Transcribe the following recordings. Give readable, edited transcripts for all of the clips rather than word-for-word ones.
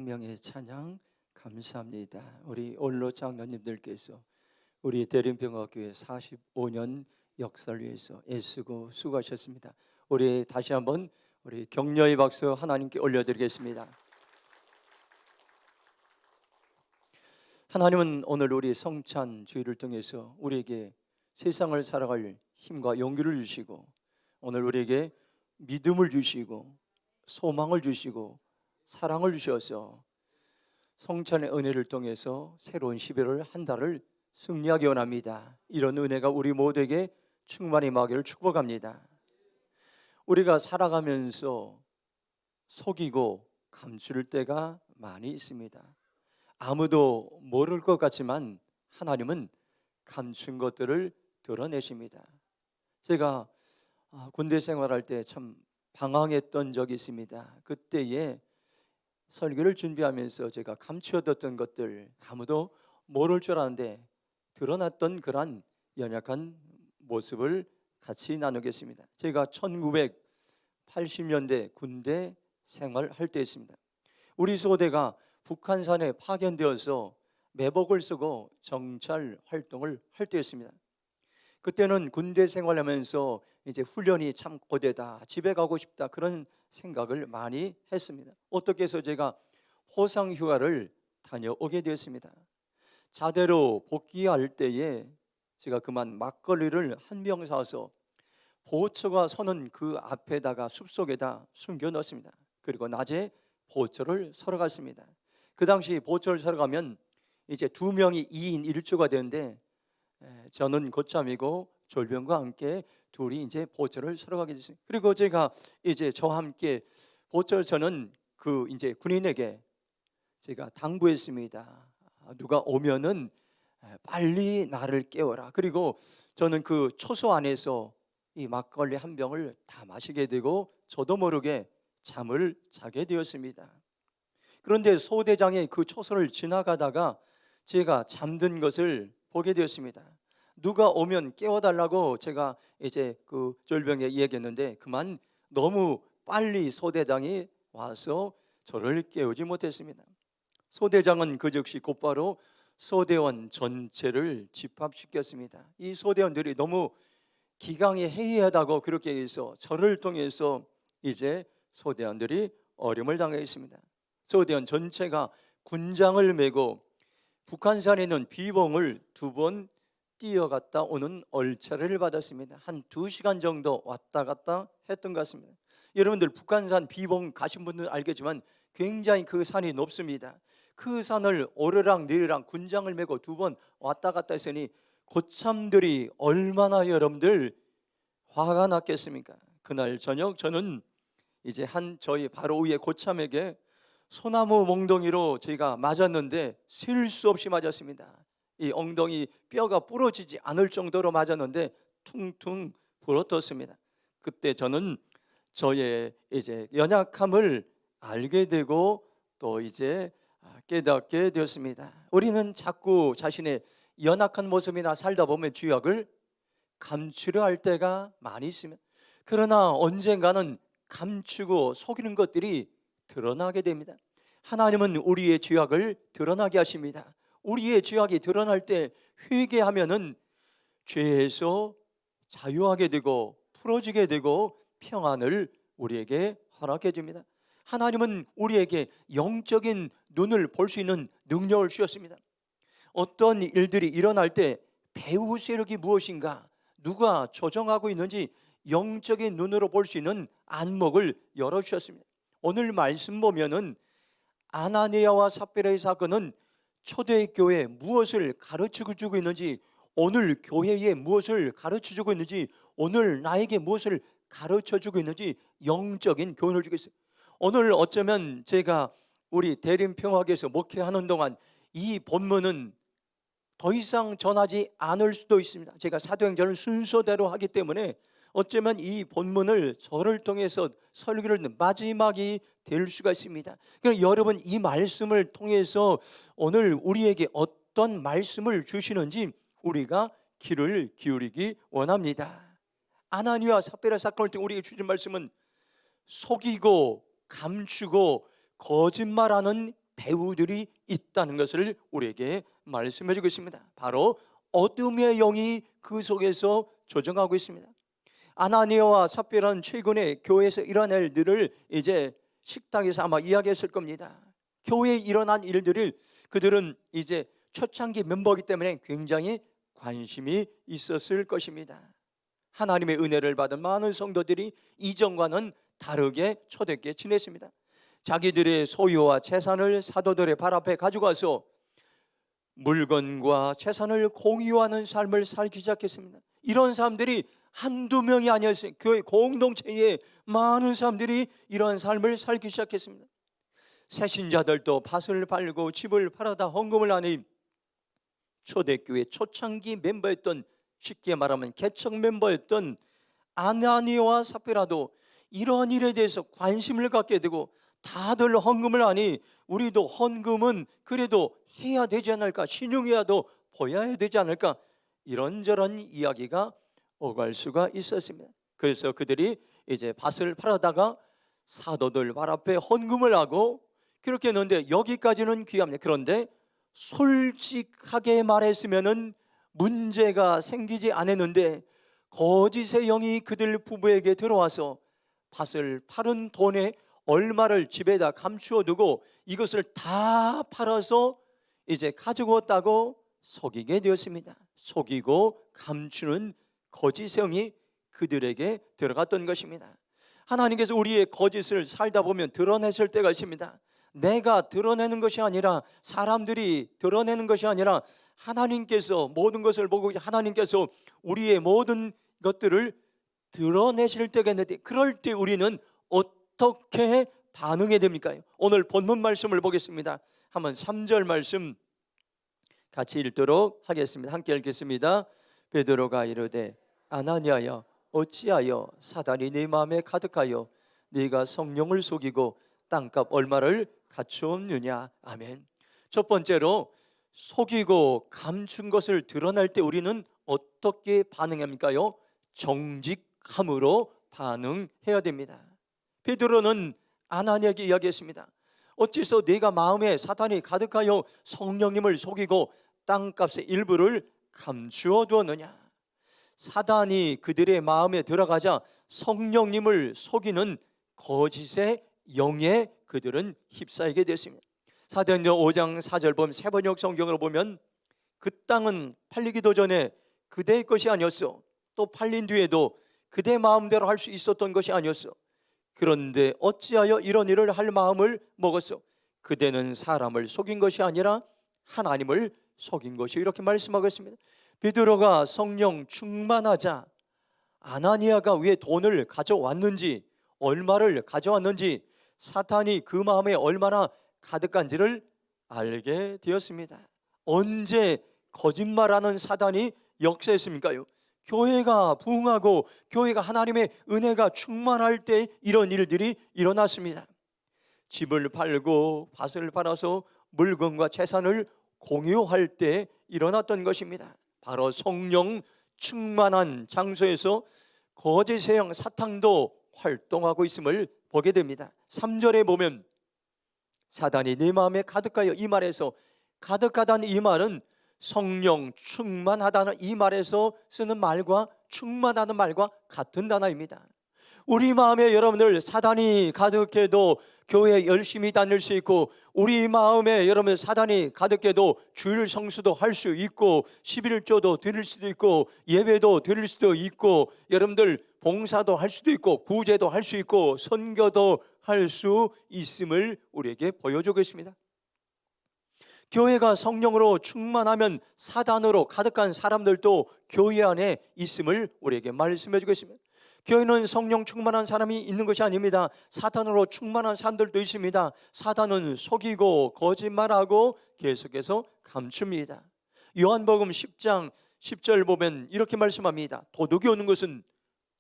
명의 찬양 감사합니다. 우리 원로 장로님들께서 우리 대림평화교회 45년 역사를 위해서 애쓰고 수고하셨습니다. 우리 다시 한번 우리 격려의 박수 하나님께 올려드리겠습니다. 하나님은 오늘 우리 성찬 주일을 통해서 우리에게 세상을 살아갈 힘과 용기를 주시고, 오늘 우리에게 믿음을 주시고 소망을 주시고 사랑을 주셔서 성찬의 은혜를 통해서 새로운 11월 한 달을 승리하기 원합니다. 이런 은혜가 우리 모두에게 충만히 임하기를 축복합니다. 우리가 살아가면서 속이고 감출 때가 많이 있습니다. 아무도 모를 것 같지만 하나님은 감춘 것들을 드러내십니다. 제가 군대 생활할 때 참 방황했던 적이 있습니다. 그때에 설교를 준비하면서 제가 감추어뒀던 것들, 아무도 모를 줄 알았는데 드러났던 그러한 연약한 모습을 같이 나누겠습니다. 제가 1980년대 군대 생활할 때였습니다. 우리 소대가 북한산에 파견되어서 매복을 쓰고 정찰 활동을 할 때였습니다. 그때는 군대 생활하면서 이제 훈련이 참 고되다, 집에 가고 싶다, 그런 생각을 많이 했습니다. 어떻게 해서 제가 호상 휴가를 다녀오게 되었습니다. 자대로 복귀할 때에 제가 그만 막걸리를 한 병 사서 보초가 서는 그 앞에다가 숲속에다 숨겨 넣었습니다. 그리고 낮에 보초를 서러 갔습니다. 그 당시 보초를 서러 가면 이제 2명이 2인 1조가 되는데, 저는 고참이고 졸병과 함께 둘이 이제 보초를 서러 가게 됐습니다. 그리고 제가 이제 저와 함께 보초를 서는 그 이제 군인에게 제가 당부했습니다. 누가 오면은 빨리 나를 깨워라. 그리고 저는 그 초소 안에서 이 막걸리 한 병을 다 마시게 되고 저도 모르게 잠을 자게 되었습니다. 그런데 소대장이 그 초소를 지나가다가 제가 잠든 것을 보게 되었습니다. 누가 오면 깨워달라고 제가 이제 그 졸병에 얘기했는데 그만 너무 빨리 소대장이 와서 저를 깨우지 못했습니다. 소대장은 그 즉시 곧바로 소대원 전체를 집합시켰습니다. 이 소대원들이 너무 기강이 해이하다고 그렇게 해서 저를 통해서 이제 소대원들이 어려움을 당했습니다. 소대원 전체가 군장을 메고 북한산에 있는 비봉을 2번 뛰어갔다 오는 얼차를 받았습니다. 한 2시간 정도 왔다 갔다 했던 것 같습니다. 여러분들 북한산 비봉 가신 분들은 알겠지만 굉장히 그 산이 높습니다. 그 산을 오르락 내리락 군장을 메고 2번 왔다 갔다 했으니 고참들이 얼마나 여러분들 화가 났겠습니까? 그날 저녁 저는 이제 저희 바로 위에 고참에게 소나무 몽둥이로 제가 맞았는데 셀 수 없이 맞았습니다. 이 엉덩이 뼈가 부러지지 않을 정도로 맞았는데 퉁퉁 부러졌습니다. 그때 저는 저의 이제 연약함을 알게 되고 또 이제 깨닫게 되었습니다. 우리는 자꾸 자신의 연약한 모습이나 살다 보면 죄악을 감추려 할 때가 많이 있습니다. 그러나 언젠가는 감추고 속이는 것들이 드러나게 됩니다. 하나님은 우리의 죄악을 드러나게 하십니다. 우리의 죄악이 드러날 때 회개하면은 죄에서 자유하게 되고 풀어지게 되고 평안을 우리에게 허락해 줍니다. 하나님은 우리에게 영적인 눈을 볼 수 있는 능력을 주셨습니다. 어떤 일들이 일어날 때 배후 세력이 무엇인가, 누가 조정하고 있는지 영적인 눈으로 볼 수 있는 안목을 열어주셨습니다. 오늘 말씀 보면은 아나니아와 삽비라의 사건은 초대교회에 무엇을 가르치고 주고 있는지, 오늘 교회에 무엇을 가르쳐주고 있는지, 오늘 나에게 무엇을 가르쳐주고 있는지 영적인 교훈을 주겠어요. 오늘 어쩌면 제가 우리 대림평화교회에서 목회하는 동안 이 본문은 더 이상 전하지 않을 수도 있습니다. 제가 사도행전을 순서대로 하기 때문에 어쩌면 이 본문을 저를 통해서 설교를 듣는 마지막이 될 수가 있습니다. 그러니까 여러분 이 말씀을 통해서 오늘 우리에게 어떤 말씀을 주시는지 우리가 귀를 기울이기 원합니다. 아나니아와 삽비라 사건을 통해 우리에게 주신 말씀은 속이고 감추고 거짓말하는 배우들이 있다는 것을 우리에게 말씀해 주고 있습니다. 바로 어둠의 영이 그 속에서 조정하고 있습니다. 아나니아와 삽비라는 최근에 교회에서 일어난 일들을 이제 식당에서 아마 이야기했을 겁니다. 교회에 일어난 일들을 그들은 이제 초창기 멤버이기 때문에 굉장히 관심이 있었을 것입니다. 하나님의 은혜를 받은 많은 성도들이 이전과는 다르게 초대교회에 지냈습니다. 자기들의 소유와 재산을 사도들의 발 앞에 가져가서 물건과 재산을 공유하는 삶을 살기 시작했습니다. 이런 사람들이 한두 명이 아니었어요. 교회 공동체에 많은 사람들이 이런 삶을 살기 시작했습니다. 새신자들도 밭을 팔고 집을 팔아다 헌금을 하니 초대교회 초창기 멤버였던, 쉽게 말하면 개척 멤버였던 아나니아와 삽비라도 이런 일에 대해서 관심을 갖게 되고 다들 헌금을 하니 우리도 헌금은 그래도 해야 되지 않을까, 신용해야도 보여야 되지 않을까, 이런저런 이야기가 오갈 수가 있었습니다. 그래서 그들이 이제 밭을 팔아다가 사도들 발 앞에 헌금을 하고 그렇게 했는데 여기까지는 귀합니다. 그런데 솔직하게 말했으면은 문제가 생기지 않았는데 거짓의 영이 그들 부부에게 들어와서 밭을 팔은 돈에 얼마를 집에다 감추어 두고 이것을 다 팔아서 이제 가지고 왔다고 속이게 되었습니다. 속이고 감추는 거짓의 영이 그들에게 들어갔던 것입니다. 하나님께서 우리의 거짓을 살다 보면 드러내실 때가 있습니다. 내가 드러내는 것이 아니라, 사람들이 드러내는 것이 아니라 하나님께서 모든 것을 보고 하나님께서 우리의 모든 것들을 드러내실 때가 있는데, 그럴 때 우리는 어떻게 반응해야 됩니까? 오늘 본문 말씀을 보겠습니다. 한번 3절 말씀 같이 읽도록 하겠습니다. 함께 읽겠습니다. 베드로가 이르되 아나니아야, 어찌하여 사단이 네 마음에 가득하여 네가 성령을 속이고 땅값 얼마를 갖추었느냐. 아멘. 첫 번째로, 속이고 감춘 것을 드러날 때 우리는 어떻게 반응합니까요? 정직함으로 반응해야 됩니다. 베드로는 아나니아에게 이야기했습니다. 어째서 네가 마음에 사탄이 가득하여 성령님을 속이고 땅값의 일부를 감추어 두었느냐. 사단이 그들의 마음에 들어가자 성령님을 속이는 거짓의 영에 그들은 휩싸이게 됐습니다. 사도행전 5장 4절 보면, 세번역 성경으로 보면 그 땅은 팔리기도 전에 그대의 것이 아니었어. 또 팔린 뒤에도 그대 마음대로 할 수 있었던 것이 아니었어. 그런데 어찌하여 이런 일을 할 마음을 먹었어? 그대는 사람을 속인 것이 아니라 하나님을 속인 것이, 이렇게 말씀하고 있습니다. 베드로가 성령 충만하자 아나니아가 왜 돈을 가져왔는지, 얼마를 가져왔는지, 사탄이 그 마음에 얼마나 가득한지를 알게 되었습니다. 언제 거짓말하는 사단이 역사했습니까요? 교회가 부흥하고 교회가 하나님의 은혜가 충만할 때 이런 일들이 일어났습니다. 집을 팔고 밭을 팔아서 물건과 재산을 공유할 때 일어났던 것입니다. 바로 성령 충만한 장소에서 거짓의 영 사탄도 활동하고 있음을 보게 됩니다. 3절에 보면 사단이 네 마음에 가득하여, 이 말에서 가득하다는 이 말은 성령 충만하다는 이 말에서 쓰는 말과 충만하다는 말과 같은 단어입니다. 우리 마음에 여러분들 사단이 가득해도 교회 열심히 다닐 수 있고, 우리 마음에 여러분들 사단이 가득해도 주일 성수도 할 수 있고, 11조도 드릴 수도 있고, 예배도 드릴 수도 있고, 여러분들 봉사도 할 수도 있고, 구제도 할 수 있고, 선교도 할 수 있음을 우리에게 보여주고 있습니다. 교회가 성령으로 충만하면 사단으로 가득한 사람들도 교회 안에 있음을 우리에게 말씀해 주고 있습니다. 교회는 성령 충만한 사람이 있는 것이 아닙니다. 사탄으로 충만한 사람들도 있습니다. 사탄은 속이고 거짓말하고 계속해서 감춥니다. 요한복음 10장 10절 보면 이렇게 말씀합니다. 도둑이 오는 것은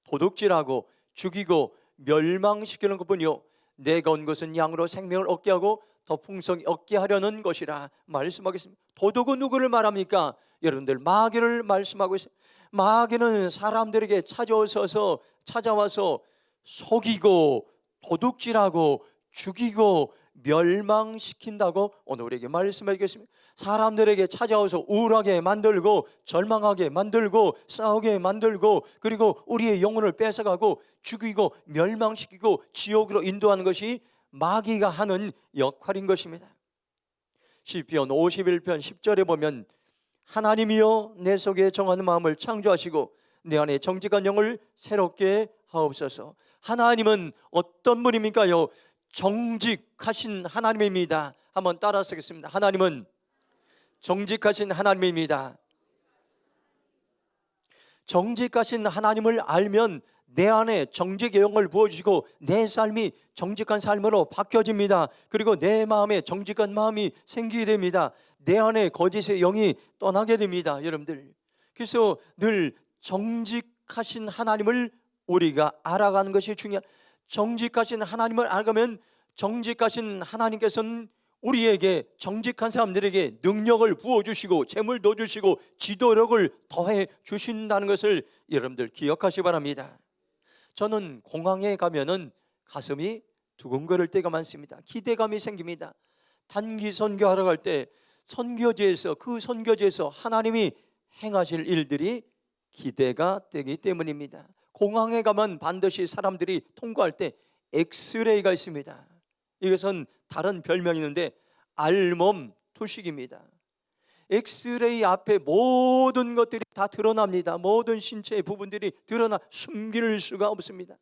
도둑질하고 죽이고 멸망시키는 것뿐이요, 내가 온 것은 양으로 생명을 얻게 하고 더 풍성히 얻게 하려는 것이라 말씀하겠습니다. 도둑은 누구를 말합니까? 여러분들, 마귀를 말씀하고 있습니다. 마귀는 사람들에게 찾아와서 속이고 도둑질하고 죽이고 멸망시킨다고 오늘 우리에게 말씀해 주겠습니다. 사람들에게 찾아와서 우울하게 만들고 절망하게 만들고 싸우게 만들고 그리고 우리의 영혼을 뺏어가고 죽이고 멸망시키고 지옥으로 인도하는 것이 마귀가 하는 역할인 것입니다. 시편 51편 10절에 보면 하나님이여 내 속에 정한 마음을 창조하시고 내 안에 정직한 영을 새롭게 하옵소서. 하나님은 어떤 분입니까요? 정직하신 하나님입니다. 한번 따라 쓰겠습니다. 하나님은 정직하신 하나님입니다. 정직하신 하나님을 알면 내 안에 정직의 영을 부어주시고 내 삶이 정직한 삶으로 바뀌어집니다. 그리고 내 마음에 정직한 마음이 생기게 됩니다. 내 안에 거짓의 영이 떠나게 됩니다. 여러분들, 그래서 늘 정직하신 하나님을 우리가 알아가는 것이 중요한, 정직하신 하나님을 알아가면 정직하신 하나님께서는 우리에게, 정직한 사람들에게 능력을 부어주시고 재물도 주시고 지도력을 더해 주신다는 것을 여러분들 기억하시기 바랍니다. 저는 공항에 가면은 가슴이 두근거릴 때가 많습니다. 기대감이 생깁니다. 단기 선교하러 갈 때 선교지에서, 그 선교지에서 하나님이 행하실 일들이 기대가 되기 때문입니다. 공항에 가면 반드시 사람들이 통과할 때 엑스레이가 있습니다. 이것은 다른 별명이 있는데 알몸 투식입니다. 엑스레이 앞에 모든 것들이 다 드러납니다. 모든 신체의 부분들이 드러나 숨길 수가 없습니다.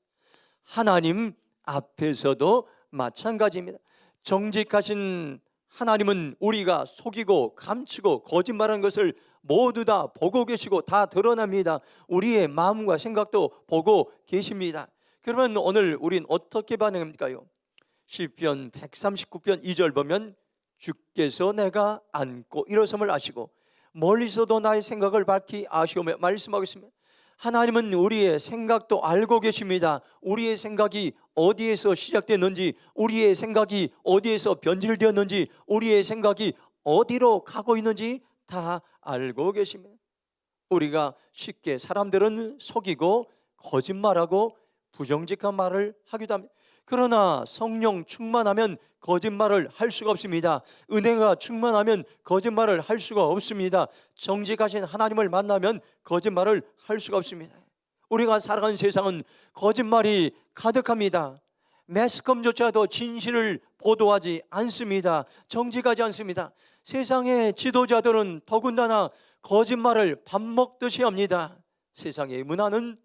하나님 앞에서도 마찬가지입니다. 정직하신 하나님은 우리가 속이고 감추고 거짓말하는 것을 모두 다 보고 계시고 다 드러납니다. 우리의 마음과 생각도 보고 계십니다. 그러면 오늘 우린 어떻게 반응합니까요? 시편 139편 2절 보면 주께서 내가 앉고 일어섬을 아시고 멀리서도 나의 생각을 밝히 아시오며 말씀하고 있습니다. 하나님은 우리의 생각도 알고 계십니다. 우리의 생각이 어디에서 시작됐는지, 우리의 생각이 어디에서 변질되었는지, 우리의 생각이 어디로 가고 있는지 다 알고 계십니다. 우리가 쉽게 사람들은 속이고 거짓말하고 부정직한 말을 하기도 합니다. 그러나 성령 충만하면 거짓말을 할 수가 없습니다. 은혜가 충만하면 거짓말을 할 수가 없습니다. 정직하신 하나님을 만나면 거짓말을 할 수가 없습니다. 우리가 살아가는 세상은 거짓말이 가득합니다. 매스컴조차도 진실을 보도하지 않습니다. 정직하지 않습니다. 세상의 지도자들은 더군다나 거짓말을 밥 먹듯이 합니다. 세상의 문화는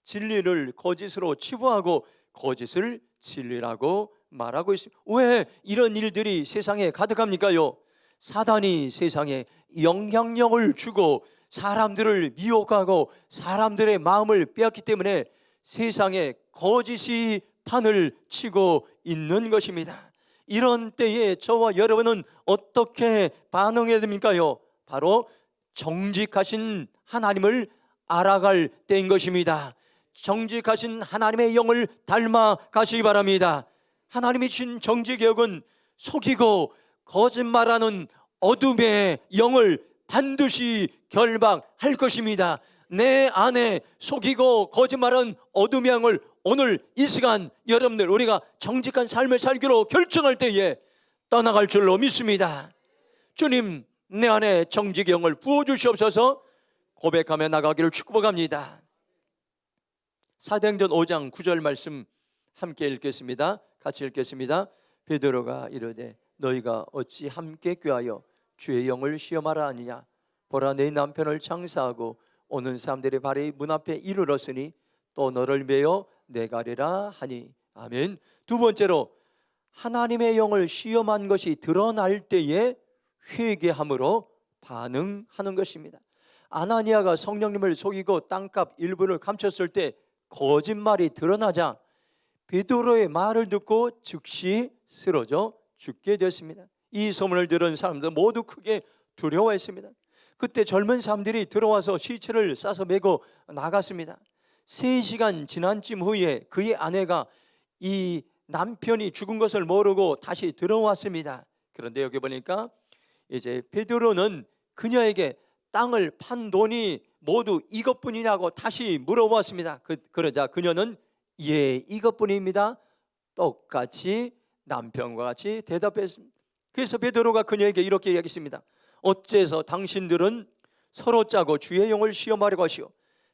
진리를 거짓으로 치부하고 거짓을 진리라고 말하고 있습니다. 왜 이런 일들이 세상에 가득합니까요? 사단이 세상에 영향력을 주고 사람들을 미혹하고 사람들의 마음을 빼앗기 때문에 세상에 거짓이 판을 치고 있는 것입니다. 이런 때에 저와 여러분은 어떻게 반응해야 됩니까요? 바로 정직하신 하나님을 알아갈 때인 것입니다. 정직하신 하나님의 영을 닮아 가시기 바랍니다. 하나님이 주신 정직의역은 속이고 거짓말하는 어둠의 영을 반드시 결박할 것입니다. 내 안에 속이고 거짓말하는 어둠의 영을 오늘 이 시간 여러분들 우리가 정직한 삶을 살기로 결정할 때에 떠나갈 줄로 믿습니다. 주님, 내 안에 정직의 영을 부어주시옵소서. 고백하며 나가기를 축복합니다. 사도행전 5장 9절 말씀 함께 읽겠습니다. 같이 읽겠습니다. 베드로가 이르되 너희가 어찌 함께 꾀하여 주의 영을 시험하라 하느냐. 보라, 내 남편을 장사하고 오는 사람들의 발이 문 앞에 이르렀으니 또 너를 메어 내가리라 하니. 아멘. 두 번째로, 하나님의 영을 시험한 것이 드러날 때에 회개함으로 반응하는 것입니다. 아나니아가 성령님을 속이고 땅값 일부를 감췄을 때 거짓말이 드러나자 베드로의 말을 듣고 즉시 쓰러져 죽게 되었습니다. 이 소문을 들은 사람들 모두 크게 두려워했습니다. 그때 젊은 사람들이 들어와서 시체를 싸서 메고 나갔습니다. 3시간 지난 쯤 후에 그의 아내가 이 남편이 죽은 것을 모르고 다시 들어왔습니다. 그런데 여기 보니까 이제 베드로는 그녀에게 땅을 판 돈이 모두 이것뿐이냐고 다시 물어보았습니다. 그러자 그녀는 예, 이것뿐입니다. 똑같이 남편과 같이 대답했습니다. 그래서 베드로가 그녀에게 이렇게 이야기했습니다. 어째서 당신들은 서로 짜고 주의 영을 시험하려고 하시오.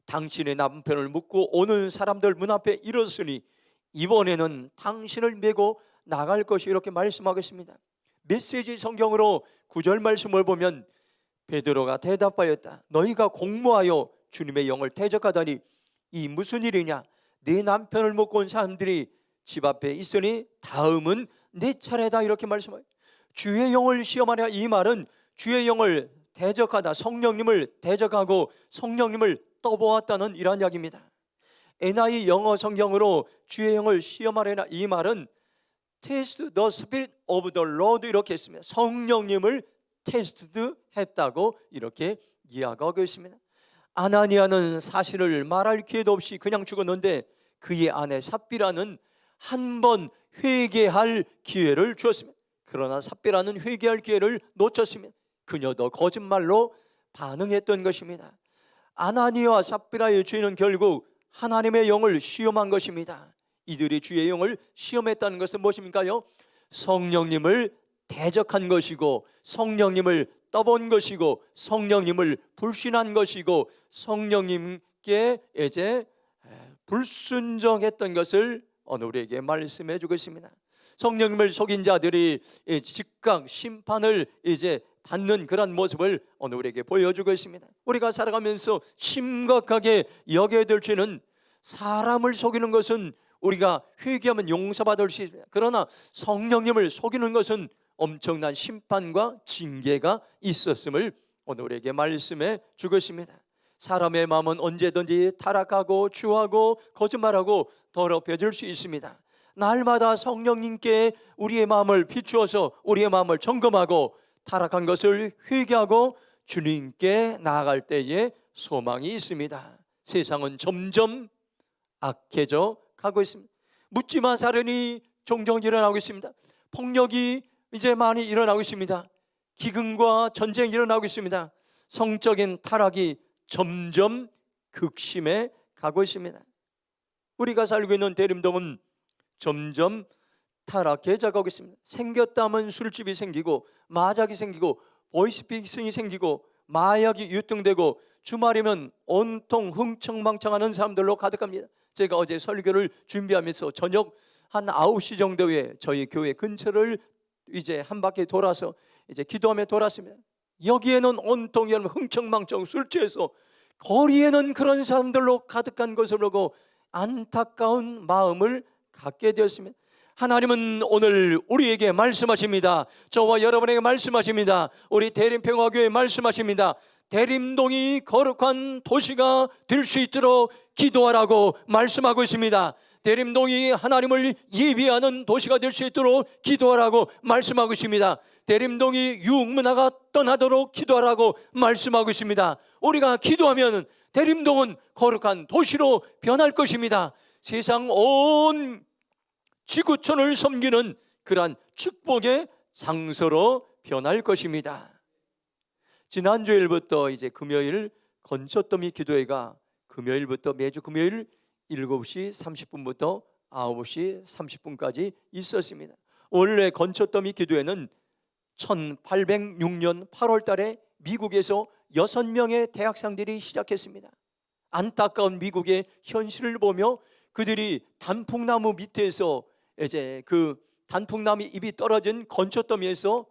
당신의 남편을 묻고 오는 사람들 문 앞에 이르렀으니 이번에는 당신을 메고 나갈 것이, 이렇게 말씀하겠습니다. 메시지 성경으로 9절 말씀을 보면 베드로가 대답하였다. 너희가 공모하여 주님의 영을 대적하다니 이 무슨 일이냐? 네 남편을 묻고 온 사람들이 집 앞에 있으니 다음은 내 차례다, 이렇게 말씀하여. 주의 영을 시험하려, 이 말은 주의 영을 대적하다, 성령님을 대적하고 성령님을 떠보았다는 이러한 이야기입니다. NIV 영어 성경으로 주의 영을 시험하려나, 이 말은 Test the Spirit of the Lord, 이렇게 했습니다. 성령님을 테스트 했다고 이렇게 이야기하고 있습니다. 아나니아는 사실을 말할 기회도 없이 그냥 죽었는데 그의 아내 삽비라는 한 번 회개할 기회를 주었습니다. 그러나 삽비라는 회개할 기회를 놓쳤습니다. 그녀도 거짓말로 반응했던 것입니다. 아나니아와 삽비라의 죄는 결국 하나님의 영을 시험한 것입니다. 이들이 주의 영을 시험했다는 것은 무엇입니까요? 성령님을 대적한 것이고, 성령님을 떠본 것이고, 성령님을 불신한 것이고, 성령님께 이제 불순종했던 것을 오늘 우리에게 말씀해 주고 있습니다. 성령님을 속인 자들이 즉각 심판을 이제 받는 그런 모습을 오늘 우리에게 보여주고 있습니다. 우리가 살아가면서 심각하게 여겨야 될 죄는, 사람을 속이는 것은 우리가 회개하면 용서받을 수 있습니다. 그러나 성령님을 속이는 것은 엄청난 심판과 징계가 있었음을 오늘 우리에게 말씀해 주고 있습니다. 사람의 마음은 언제든지 타락하고 추하고 거짓말하고 더럽혀질 수 있습니다. 날마다 성령님께 우리의 마음을 비추어서 우리의 마음을 점검하고 타락한 것을 회개하고 주님께 나아갈 때에 소망이 있습니다. 세상은 점점 악해져 가고 있습니다. 묻지마 살인이 종종 일어나고 있습니다. 폭력이 이제 많이 일어나고 있습니다. 기근과 전쟁이 일어나고 있습니다. 성적인 타락이 점점 극심해 가고 있습니다. 우리가 살고 있는 대림동은 점점 타락해져 가고 있습니다. 생겼다면 술집이 생기고 마작이 생기고 보이스피싱이 생기고 마약이 유통되고 주말이면 온통 흥청망청하는 사람들로 가득합니다. 제가 어제 설교를 준비하면서 저녁 한 9시 정도에 저희 교회 근처를 이제 한 바퀴 돌아서 이제 기도하며 돌았습니다. 여기에는 온통 여러분 흥청망청 술 취해서 거리에는 그런 사람들로 가득한 것을 보고 안타까운 마음을 갖게 되었습니다. 하나님은 오늘 우리에게 말씀하십니다. 저와 여러분에게 말씀하십니다. 우리 대림평화교회에 말씀하십니다. 대림동이 거룩한 도시가 될 수 있도록 기도하라고 말씀하고 있습니다. 대림동이 하나님을 예비하는 도시가 될 수 있도록 기도하라고 말씀하고 있습니다. 대림동이 유흥문화가 떠나도록 기도하라고 말씀하고 있습니다. 우리가 기도하면 대림동은 거룩한 도시로 변할 것입니다. 세상 온 지구촌을 섬기는 그러한 축복의 장소로 변할 것입니다. 지난주일부터 이제 금요일 건초더미 기도회가 금요일부터 매주 금요일 7시 30분부터 9시 30분까지 있었습니다. 원래 건초더미 기도회는 1806년 8월 달에 미국에서 6명의 대학생들이 시작했습니다. 안타까운 미국의 현실을 보며 그들이 단풍나무 밑에서 이제 그 단풍나무 잎이 떨어진 건초더미에서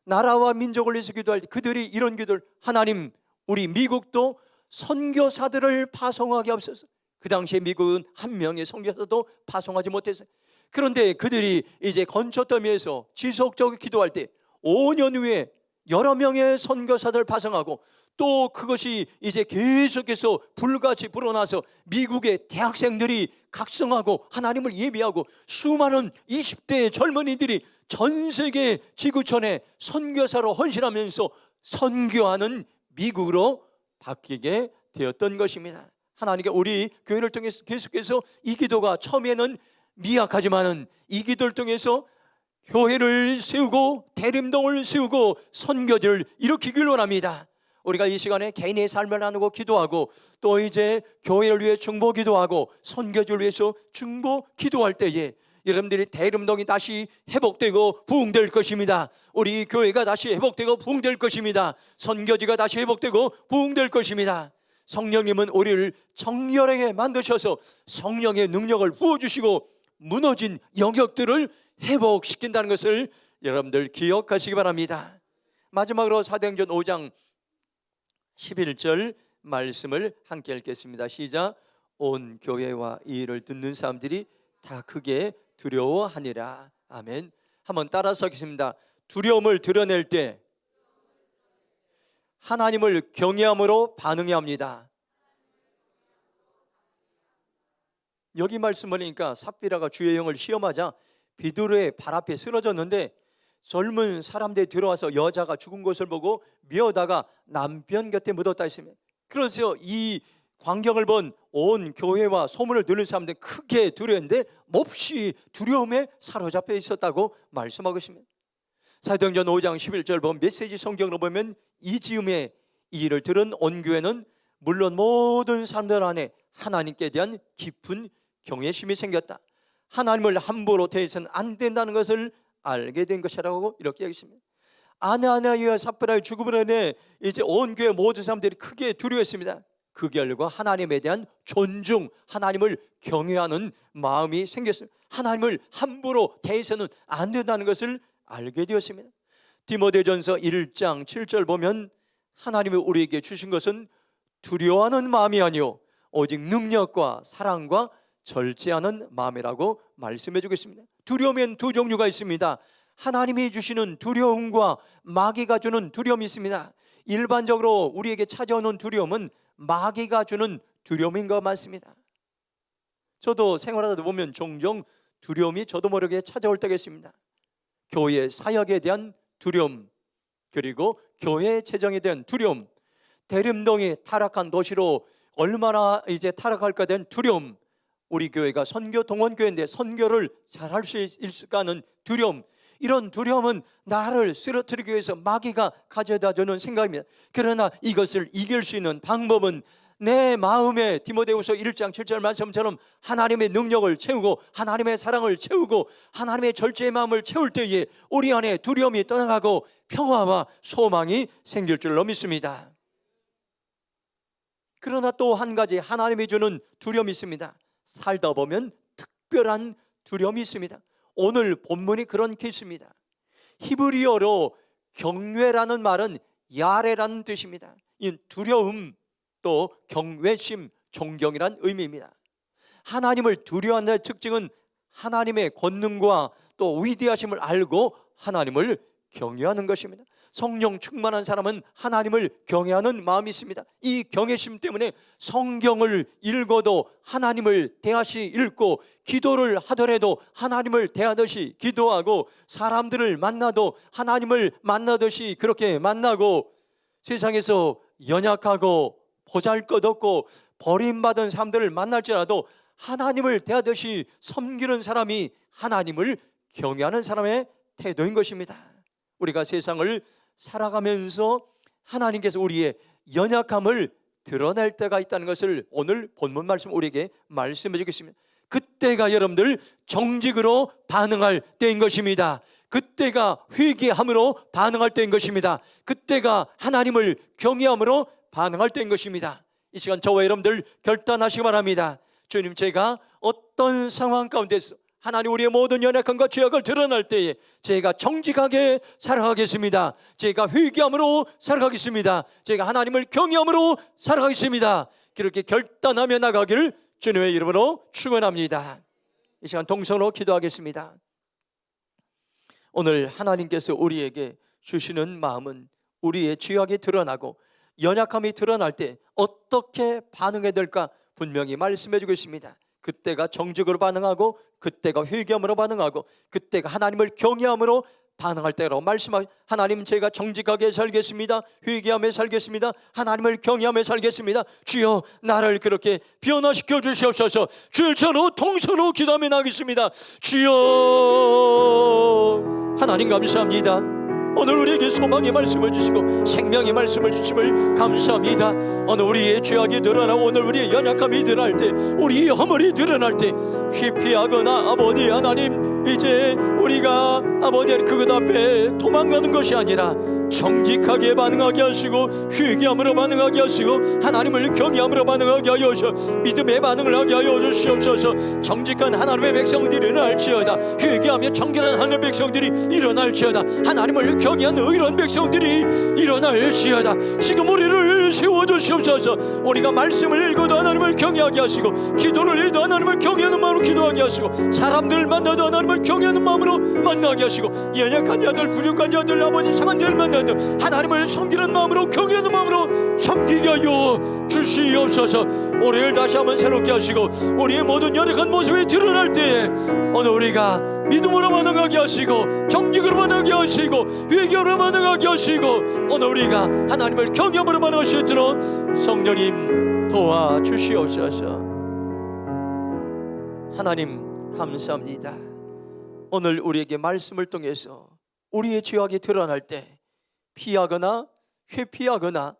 나라와 민족을 위해서 기도할 때 그들이 이런 기도를, 하나님 우리 미국도 선교사들을 파송하게 하옵소서. 그 당시에 미국은 한 명의 선교사도 파송하지 못했어요. 그런데 그들이 이제 건초더미에서 지속적으로 기도할 때 5년 후에 여러 명의 선교사들을 파송하고 또 그것이 이제 계속해서 불같이 불어나서 미국의 대학생들이 각성하고 하나님을 예비하고 수많은 20대 젊은이들이 전 세계 지구촌에 선교사로 헌신하면서 선교하는 미국으로 바뀌게 되었던 것입니다. 하나님께 우리 교회를 통해서 계속해서 이 기도가 처음에는 미약하지만은 이 기도를 통해서 교회를 세우고 대림동을 세우고 선교지를 일으키길 원합니다. 우리가 이 시간에 개인의 삶을 나누고 기도하고 또 이제 교회를 위해 중보 기도하고 선교지를 위해서 중보 기도할 때에 여러분들이 대림동이 다시 회복되고 부흥될 것입니다. 우리 교회가 다시 회복되고 부흥될 것입니다. 선교지가 다시 회복되고 부흥될 것입니다. 성령님은 우리를 정결하게 만드셔서 성령의 능력을 부어주시고 무너진 영역들을 회복시킨다는 것을 여러분들 기억하시기 바랍니다. 마지막으로 사도행전 5장 11절 말씀을 함께 읽겠습니다. 시작. 온 교회와 이 일을 듣는 사람들이 다 크게 두려워하니라. 아멘. 한번 따라서 하겠습니다. 두려움을 드러낼 때 하나님을 경외함으로 반응해야 합니다. 여기 말씀 보니까 삽비라가 주의 영을 시험하자 비두르의 발 앞에 쓰러졌는데 젊은 사람들이 들어와서 여자가 죽은 것을 보고 미워다가 남편 곁에 묻었다 했습니다. 그래서 이 광경을 본 온 교회와 소문을 듣는 사람들이 크게 두려웠는데 몹시 두려움에 사로잡혀 있었다고 말씀하고 있습니다. 사도행전 5장 11절 보면 메시지 성경으로 보면 이 즈음에 이 일을 들은 온 교회는 물론 모든 사람들 안에 하나님께 대한 깊은 경외심이 생겼다. 하나님을 함부로 대해서는 안 된다는 것을 알게 된 것이라고 이렇게 얘기했습니다. 아나니아와 삽비라의 죽음으로 인해 이제 온 교회 모든 사람들이 크게 두려워했습니다. 그 결과 하나님에 대한 존중, 하나님을 경외하는 마음이 생겼습니다. 하나님을 함부로 대해서는 안 된다는 것을 알게 되었습니다. 디모데전서 1장 7절 보면 하나님이 우리에게 주신 것은 두려워하는 마음이 아니요 오직 능력과 사랑과 절제하는 마음이라고 말씀해 주고 있습니다. 두려움엔 두 종류가 있습니다. 하나님이 주시는 두려움과 마귀가 주는 두려움이 있습니다. 일반적으로 우리에게 찾아오는 두려움은 마귀가 주는 두려움인 것 많습니다. 저도 생활하다 보면 종종 두려움이 저도 모르게 찾아올 때가 있습니다. 교회 사역에 대한 두려움, 그리고 교회 재정에 대한 두려움, 대림동이 타락한 도시로 얼마나 이제 타락할까 된 두려움, 우리 교회가 선교 동원교회인데 선교를 잘할 수 있을까 하는 두려움, 이런 두려움은 나를 쓰러뜨리기 위해서 마귀가 가져다 주는 생각입니다. 그러나 이것을 이길 수 있는 방법은 내 마음에 디모데후서 1장 7절 말씀처럼 하나님의 능력을 채우고 하나님의 사랑을 채우고 하나님의 절제의 마음을 채울 때에 우리 안에 두려움이 떠나가고 평화와 소망이 생길 줄로 믿습니다. 그러나 또 한 가지 하나님이 주는 두려움이 있습니다. 살다 보면 특별한 두려움이 있습니다. 오늘 본문이 그런 케이스입니다. 히브리어로 경외라는 말은 야레라는 뜻입니다. 이 두려움 또 경외심, 존경이란 의미입니다. 하나님을 두려워하는 특징은 하나님의 권능과 또 위대하심을 알고 하나님을 경외하는 것입니다. 성령 충만한 사람은 하나님을 경외하는 마음이 있습니다. 이 경외심 때문에 성경을 읽어도 하나님을 대하시 읽고 기도를 하더라도 하나님을 대하듯이 기도하고 사람들을 만나도 하나님을 만나듯이 그렇게 만나고 세상에서 연약하고 보잘것없고 버림받은 사람들을 만날지라도 하나님을 대하듯이 섬기는 사람이 하나님을 경외하는 사람의 태도인 것입니다. 우리가 세상을 살아가면서 하나님께서 우리의 연약함을 드러낼 때가 있다는 것을 오늘 본문 말씀 우리에게 말씀해 주겠습니다. 그때가 여러분들 정직으로 반응할 때인 것입니다. 그때가 회개함으로 반응할 때인 것입니다. 그때가 하나님을 경외함으로 반응할 때인 것입니다. 이 시간 저와 여러분들 결단하시기 바랍니다. 주님, 제가 어떤 상황 가운데서 하나님 우리의 모든 연약함과 죄악을 드러날 때에 제가 정직하게 살아가겠습니다. 제가 회개함으로 살아가겠습니다. 제가 하나님을 경외함으로 살아가겠습니다. 그렇게 결단하며 나가기를 주님의 이름으로 축원합니다. 이 시간 동성으로 기도하겠습니다. 오늘 하나님께서 우리에게 주시는 마음은 우리의 죄악이 드러나고 연약함이 드러날 때 어떻게 반응해야 될까 분명히 말씀해 주고 있습니다. 그때가 정직으로 반응하고 그때가 회개함으로 반응하고 그때가 하나님을 경외함으로 반응할 때라고 말씀하고, 하나님 제가 정직하게 살겠습니다. 회개하며 살겠습니다. 하나님을 경외하며 살겠습니다. 주여 나를 그렇게 변화시켜 주시옵소서. 주를 저로 통성으로 기도하며 나가겠습니다. 주여 하나님 감사합니다. 오늘 우리에게 소망의 말씀을 주시고 생명의 말씀을 주심을 감사합니다. 오늘 우리의 죄악이 드러나고 오늘 우리의 연약함이 드러날 때, 우리의 허물이 드러날 때 회피하거나 아버지 하나님, 이제 우리가 아버지 그것 앞에 도망가는 것이 아니라 정직하게 반응하게 하시고 회개함으로 반응하게 하시고 하나님을 경외함으로 반응하게 하여 주시옵소서. 믿음의 반응을 하게 하여 주시옵소서. 정직한 하나님의 백성들이 일어날지어다. 회개하며 정결한 하나님의 백성들이 일어날지어다. 하나님을 경외하는 의로운 백성들이 일어날지어다. 지금 우리를 세워주시옵소서. 우리가 말씀을 읽어도 하나님을 경외하게 하시고, 기도를 해도 하나님을 경외하는 마음으로 기도하게 하시고, 사람들을 만나도 하나님을 경외하는 마음으로 만나게 하시고, 연약한 자들, 부족한 자들, 아버지 상한 자를 만나도 하나님을 섬기는 마음으로, 경외하는 마음으로 섬기게 하여 주시옵소서. 우리를 다시 한번 새롭게 하시고 우리의 모든 연약한 모습이 드러날 때에 오늘 우리가 믿음으로 반응하게 하시고 정직으로 반응하게 하시고 회개로 반응하게 하시고 오늘 우리가 하나님을 경외함으로 반응할 수 있도록 성령님 도와주시옵소서. 하나님 감사합니다. 오늘 우리에게 말씀을 통해서 우리의 죄악이 드러날 때 피하거나 회피하거나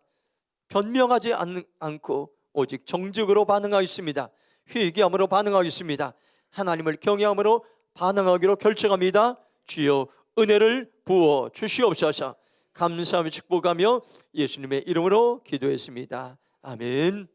변명하지 않고 오직 정직으로 반응하겠습니다. 회개함으로 반응하겠습니다. 하나님을 경외함으로 반응하기로 결정합니다. 주여 은혜를 부어 주시옵소서. 감사하며 축복하며 예수님의 이름으로 기도했습니다. 아멘.